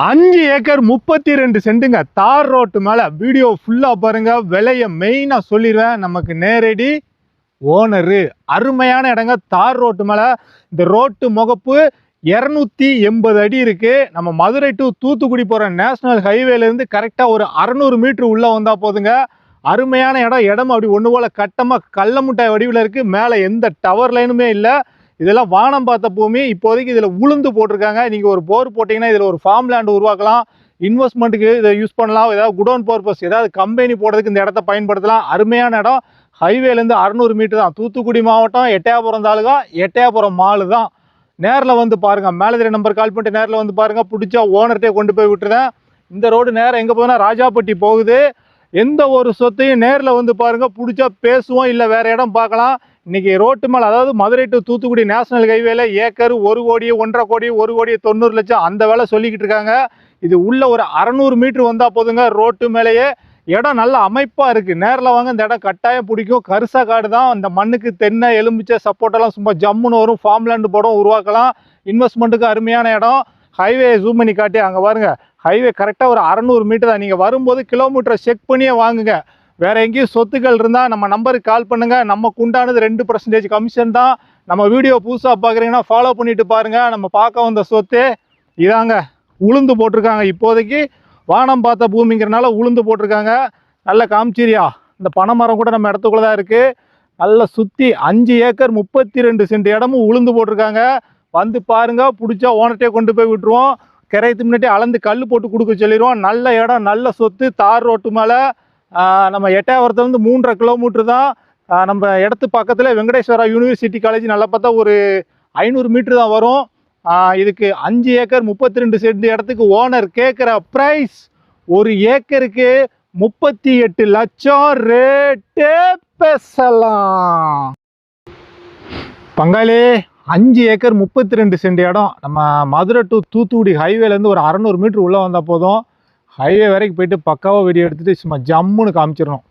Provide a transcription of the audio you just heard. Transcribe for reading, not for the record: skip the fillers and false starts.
5 acre 32 சென்ட்டுங்க. தார் road மேலே. Video ஃபுல்லாக பாருங்கள். விலையை மெயினாக சொல்லிடுவேன். நமக்கு நேரடி ஓனரு. அருமையான இடங்க. தார் ரோட்டு மேலே. இந்த ரோட்டு முகப்பு 280 அடி இருக்குது. நம்ம மதுரை டு தூத்துக்குடி போகிற நேஷனல் ஹைவேலேருந்து கரெக்டாக ஒரு 600 மீட்ரு உள்ளே வந்தால் போதுங்க. அருமையான இடம் அப்படி ஒன்று போல் கட்டமாக கள்ள முட்டாய் வடிவில் இருக்குது. மேலே எந்த டவர் லைனுமே இல்லை. இதெல்லாம் வானம் பார்த்த பூமி. இப்போதைக்கு இதில் உளுந்து போட்டிருக்காங்க. நீங்கள் ஒரு போர் போட்டிங்கன்னா இதில் ஒரு ஃபார்ம் லேண்ட் உருவாக்கலாம். இன்வெஸ்ட்மெண்ட்டுக்கு இதை யூஸ் பண்ணலாம். ஏதாவது குடோன் பர்பஸ் ஏதாவது கம்பெனி போடுறதுக்கு இந்த இடத்த பயன்படுத்தலாம். அருமையான இடம். ஹைவேலேருந்து 600 மீட்டர் தான். தூத்துக்குடி மாவட்டம், எட்டயபுரம் தாலுகா, எட்டயபுரம் மாலு தான். நேரில் வந்து பாருங்கள். மேலே நம்பர் கால் பண்ணிட்டு நேரில் வந்து பாருங்கள். பிடிச்சா ஓனர்கிட்டே கொண்டு போய் விட்டுருந்தேன். இந்த ரோடு நேரம் எங்கே போகுதுன்னா ராஜாப்பட்டி போகுது. எந்த ஒரு சொத்தையும் நேரில் வந்து பாருங்கள். பிடிச்சா பேசுவோம், இல்லை வேறு இடம் பார்க்கலாம். இன்றைக்கி ரோட்டு மேலே, அதாவது மதுரை டு தூத்துக்குடி நேஷனல் ஹைவேல ஏக்கர் 1 கோடி 1.5 கோடி 1 கோடி 90 லட்சம் அந்த வேலை சொல்லிக்கிட்டு இருக்காங்க. இது உள்ள ஒரு 600 மீட்ரு வந்தால் போதுங்க. ரோட்டு மேலேயே இடம் நல்ல அமைப்பாக இருக்குது. நேரில் வாங்க. இந்த இடம் கட்டாயம் பிடிக்கும். கரிசா காடு தான். இந்த மண்ணுக்கு தென்னை எலுமிச்சை சப்போர்ட்டெல்லாம் சும்மா ஜம்முன்னு வரும். ஃபார்ம் லேண்டு போடும், உருவாக்கலாம். இன்வெஸ்ட்மெண்ட்டுக்கு அருமையான இடம். ஹைவே ஜூம் பண்ணி காட்டி அங்கே பாருங்க. ஹைவே கரெக்டாக ஒரு 600 மீட்டர் தான். நீங்கள் வரும்போது கிலோமீட்டரை செக் பண்ணியே வாங்குங்க. வேறு எங்கேயும் சொத்துக்கள் இருந்தால் நம்ம நம்பருக்கு கால் பண்ணுங்கள். நமக்கு உண்டானது 2% கமிஷன் தான். நம்ம வீடியோ புதுசாக பார்க்குறீங்கன்னா ஃபாலோ பண்ணிவிட்டு பாருங்கள். நம்ம பார்க்க வந்த சொத்து இதாங்க. உளுந்து போட்டிருக்காங்க. இப்போதைக்கு வானம் பார்த்த பூமிங்கிறனால உளுந்து போட்டிருக்காங்க. நல்ல காமிச்சிரியா. இந்த பனைமரம் கூட நம்ம இடத்துக்குள்ளே தான் இருக்குது. நல்லா சுற்றி 5 ஏக்கர் 32 சென்ட் இடமும் உளுந்து போட்டிருக்காங்க. வந்து பாருங்கள். பிடிச்சா ஓனர்ட்டே கொண்டு போய் விட்டுருவோம். கிரையத்து முன்னாடி அளந்து கல் போட்டு கொடுக்க சொல்லிடுவோம். நல்ல இடம், நல்ல சொத்து. தார் ரோட்டு மேலே. நம்ம எட்டயபுரத்துலேருந்து 3.5 கிலோமீட்டர் தான். நம்ம இடத்து பக்கத்தில் வெங்கடேஸ்வரா யூனிவர்சிட்டி காலேஜ் நல்லா பார்த்தா ஒரு 500 மீட்ரு தான் வரும். இதுக்கு 5 ஏக்கர் 32 சென்ட் இடத்துக்கு ஓனர் கேட்குற ப்ரைஸ் 1 ஏக்கருக்கு 38 லட்சம். ரேட்டு பேசலாம். பங்காளி 5 ஏக்கர் 32 சென்ட் இடம். நம்ம மதுரை டு தூத்துக்குடி ஹைவேலேருந்து ஒரு 600 மீட்ரு உள்ளே வந்தால் போதும். ஹைவே வரைக்கும் போயிட்டு பக்காவாக வீடியோ எடுத்துகிட்டு சும்மா ஜம்முன்னு காமிச்சிடணும்.